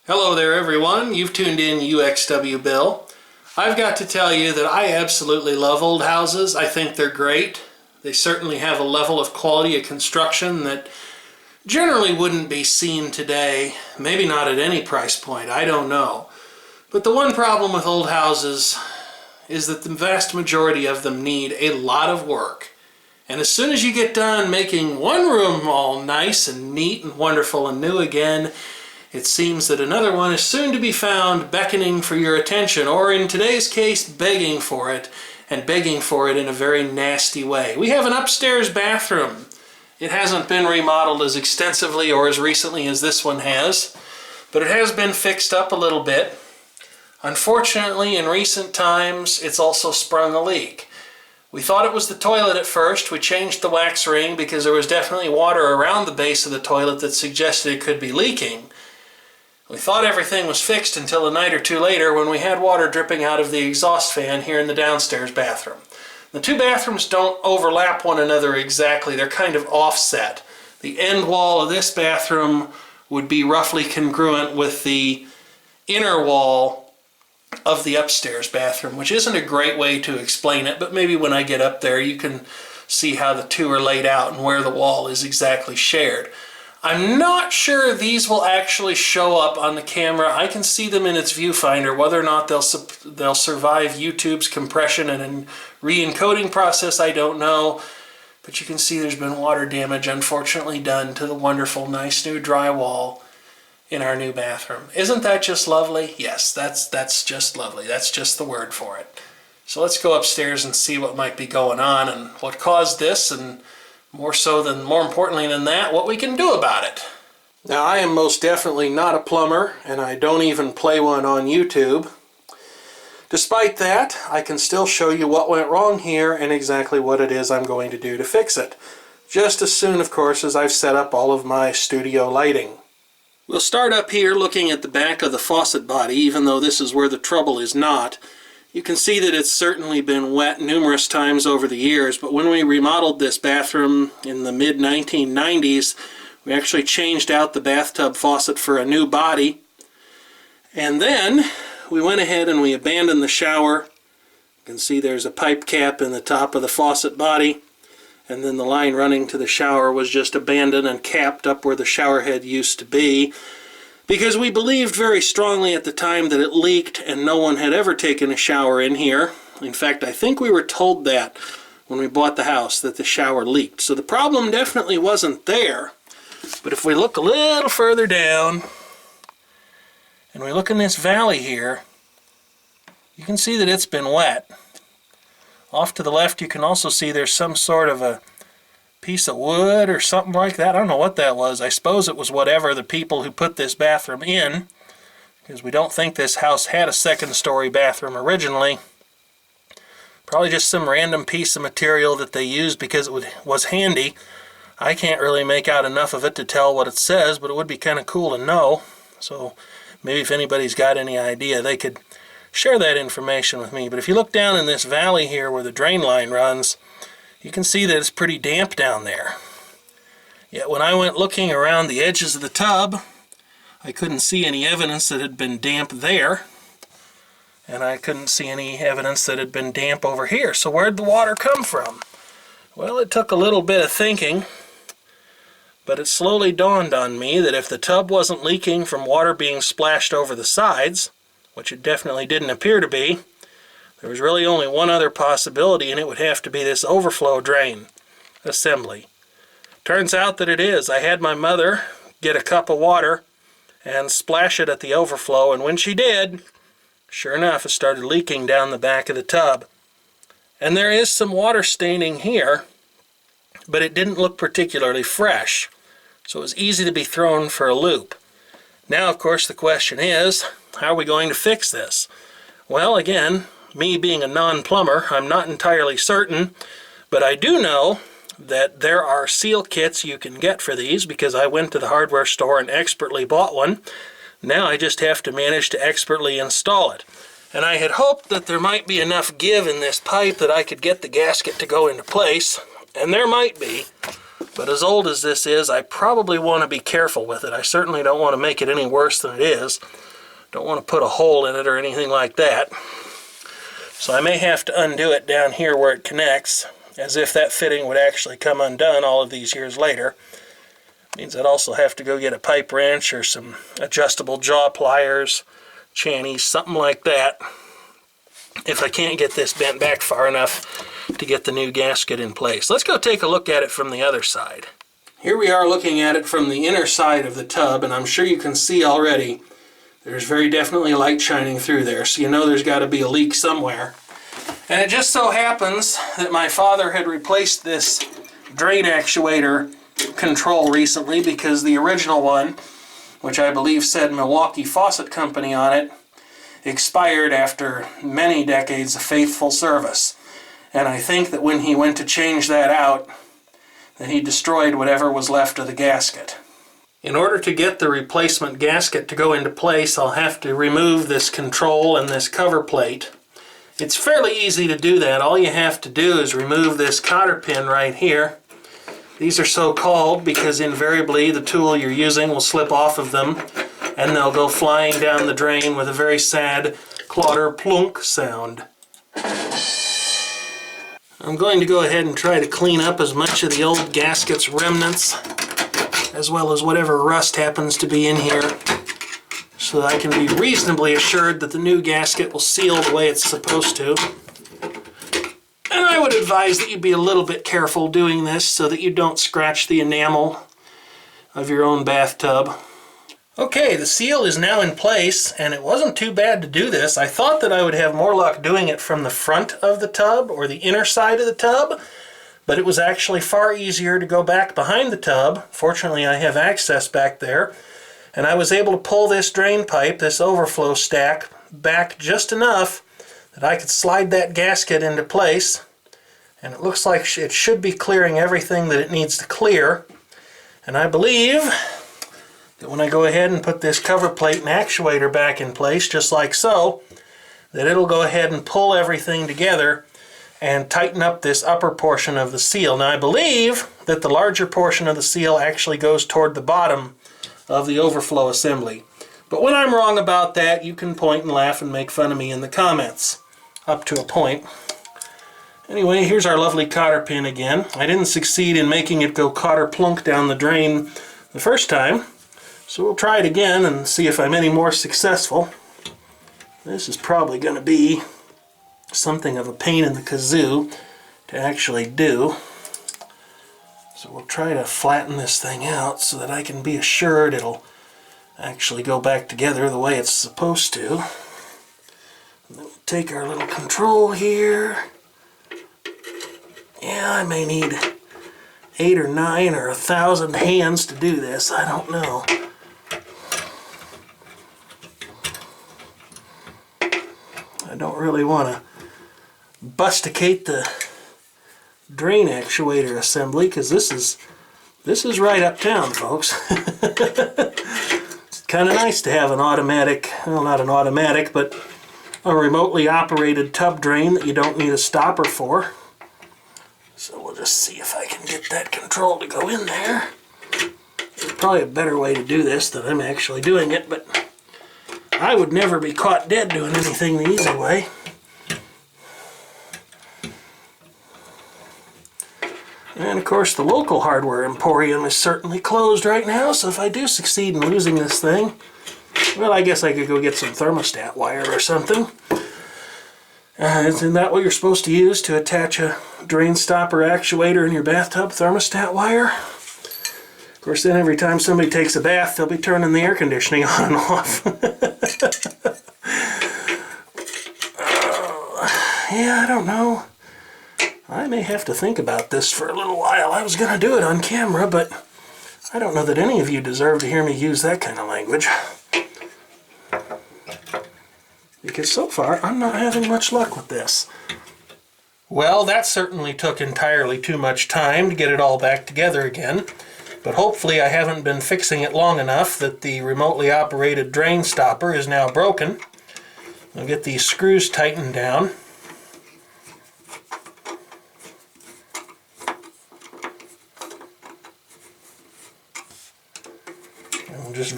Hello there everyone, you've tuned in uxwbill. I've got to tell you that I absolutely love old houses. I think they're great. They certainly have a level of quality of construction that generally wouldn't be seen today. Maybe not at any price point, I don't know. But the one problem with old houses is that the vast majority of them need a lot of work. And as soon as you get done making one room all nice and neat and wonderful and new again, it seems that another one is soon to be found beckoning for your attention, or in today's case, begging for it, and begging for it in a very nasty way. We have an upstairs bathroom. It hasn't been remodeled as extensively or as recently as this one has, but it has been fixed up a little bit. Unfortunately, in recent times, it's also sprung a leak. We thought it was the toilet at first. We changed the wax ring because there was definitely water around the base of the toilet that suggested it could be leaking. We thought everything was fixed until a night or two later when we had water dripping out of the exhaust fan here in the downstairs bathroom. The two bathrooms don't overlap one another exactly. They're kind of offset. The end wall of this bathroom would be roughly congruent with the inner wall of the upstairs bathroom, which isn't a great way to explain it, but maybe when I get up there you can see how the two are laid out and where the wall is exactly shared. I'm not sure these will actually show up on the camera. I can see them in its viewfinder. Whether or not they'll survive YouTube's compression and re-encoding process, I don't know. But you can see there's been water damage, unfortunately, done to the wonderful, nice new drywall in our new bathroom. Isn't that just lovely? Yes, that's just lovely. That's just the word for it. So let's go upstairs and see what might be going on and what caused this, and more importantly than that, what we can do about it. Now, I am most definitely not a plumber, and I don't even play one on YouTube. Despite that, I can still show you what went wrong here and exactly what it is I'm going to do to fix it. Just as soon, of course, as I've set up all of my studio lighting. We'll start up here looking at the back of the faucet body, even though this is where the trouble is not. You can see that it's certainly been wet numerous times over the years, but when we remodeled this bathroom in the mid-1990s, we actually changed out the bathtub faucet for a new body. And then we went ahead and we abandoned the shower. You can see there's a pipe cap in the top of the faucet body, and then the line running to the shower was just abandoned and capped up where the shower head used to be, because we believed very strongly at the time that it leaked and no one had ever taken a shower in here. In fact, I think we were told that when we bought the house, that the shower leaked. So the problem definitely wasn't there. But if we look a little further down and we look in this valley here, you can see that it's been wet. Off to the left you can also see there's some sort of a piece of wood or something like that. I don't know what that was. I suppose it was whatever the people who put this bathroom in, because we don't think this house had a second-story bathroom originally. Probably just some random piece of material that they used because it was handy. I can't really make out enough of it to tell what it says, but it would be kind of cool to know. So maybe if anybody's got any idea, they could share that information with me. But if you look down in this valley here where the drain line runs, you can see that it's pretty damp down there. Yet when I went looking around the edges of the tub, I couldn't see any evidence that it had been damp there. And I couldn't see any evidence that it had been damp over here. So where'd the water come from? Well, it took a little bit of thinking, but it slowly dawned on me that if the tub wasn't leaking from water being splashed over the sides, which it definitely didn't appear to be, there was really only one other possibility, and it would have to be this overflow drain assembly. Turns out that it is. I had my mother get a cup of water and splash it at the overflow, and when she did, sure enough, it started leaking down the back of the tub. And there is some water staining here, but it didn't look particularly fresh, so it was easy to be thrown for a loop. Now, of course, the question is, how are we going to fix this? Well, again, me being a non-plumber, I'm not entirely certain, but I do know that there are seal kits you can get for these, because I went to the hardware store and expertly bought one. Now I just have to manage to expertly install it. And I had hoped that there might be enough give in this pipe that I could get the gasket to go into place, and there might be. But as old as this is, I probably want to be careful with it. I certainly don't want to make it any worse than it is. Don't want to put a hole in it or anything like that. So I may have to undo it down here where it connects, as if that fitting would actually come undone all of these years later. Means I'd also have to go get a pipe wrench or some adjustable jaw pliers, channies, something like that, if I can't get this bent back far enough to get the new gasket in place. Let's go take a look at it from the other side. Here we are looking at it from the inner side of the tub, and I'm sure you can see already there's very definitely light shining through there, so you know there's got to be a leak somewhere. And it just so happens that my father had replaced this drain actuator control recently, because the original one, which I believe said Milwaukee Faucet Company on it, expired after many decades of faithful service. And I think that when he went to change that out, that he destroyed whatever was left of the gasket. In order to get the replacement gasket to go into place, I'll have to remove this control and this cover plate. It's fairly easy to do that. All you have to do is remove this cotter pin right here. These are so called because invariably the tool you're using will slip off of them and they'll go flying down the drain with a very sad clotter plunk sound. I'm going to go ahead and try to clean up as much of the old gasket's remnants as well as whatever rust happens to be in here, so that I can be reasonably assured that the new gasket will seal the way it's supposed to. And I would advise that you be a little bit careful doing this so that you don't scratch the enamel of your own bathtub. Okay, the seal is now in place, and it wasn't too bad to do this. I thought that I would have more luck doing it from the front of the tub or the inner side of the tub, but it was actually far easier to go back behind the tub. Fortunately, I have access back there, and I was able to pull this drain pipe, this overflow stack, back just enough that I could slide that gasket into place, and it looks like it should be clearing everything that it needs to clear. And I believe that when I go ahead and put this cover plate and actuator back in place, just like so, that it'll go ahead and pull everything together and tighten up this upper portion of the seal. Now I believe that the larger portion of the seal actually goes toward the bottom of the overflow assembly. But when I'm wrong about that, you can point and laugh and make fun of me in the comments, up to a point. Anyway, here's our lovely cotter pin again. I didn't succeed in making it go cotter plunk down the drain the first time, so we'll try it again and see if I'm any more successful. This is probably going to be something of a pain in the kazoo to actually do. So we'll try to flatten this thing out so that I can be assured it'll actually go back together the way it's supposed to. And then we'll take our little control here. Yeah, I may need 8 or 9 or 1,000 hands to do this. I don't know. I don't really want to busticate the drain actuator assembly, because this is right uptown, folks. It's kind of nice to have an automatic, well, not an automatic, but a remotely operated tub drain that you don't need a stopper for. So we'll just see if I can get that control to go in there. There's probably a better way to do this than I'm actually doing it, but I would never be caught dead doing anything the easy way. And of course the local hardware emporium is certainly closed right now, so if I do succeed in losing this thing, well, I guess I could go get some thermostat wire or something. Isn't that what you're supposed to use to attach a drain stopper actuator in your bathtub? Thermostat wire? Of course, then every time somebody takes a bath, they'll be turning the air conditioning on and off. Yeah, I don't know. I may have to think about this for a little while. I was going to do it on camera, but I don't know that any of you deserve to hear me use that kind of language. Because so far, I'm not having much luck with this. Well, that certainly took entirely too much time to get it all back together again. But hopefully I haven't been fixing it long enough that the remotely operated drain stopper is now broken. I'll get these screws tightened down.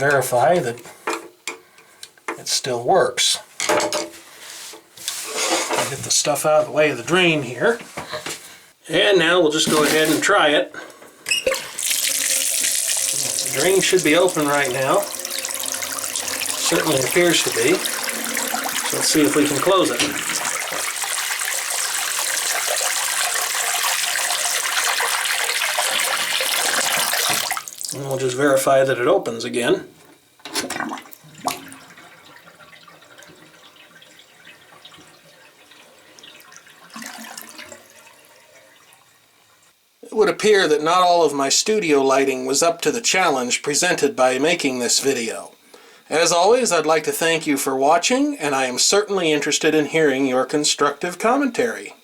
verify that it still works. I'll get the stuff out of the way of the drain here. And now we'll just go ahead and try it. The drain should be open right now. Certainly appears to be. So let's see if we can close it. And we'll just verify that it opens again. It would appear that not all of my studio lighting was up to the challenge presented by making this video. As always, I'd like to thank you for watching, and I am certainly interested in hearing your constructive commentary.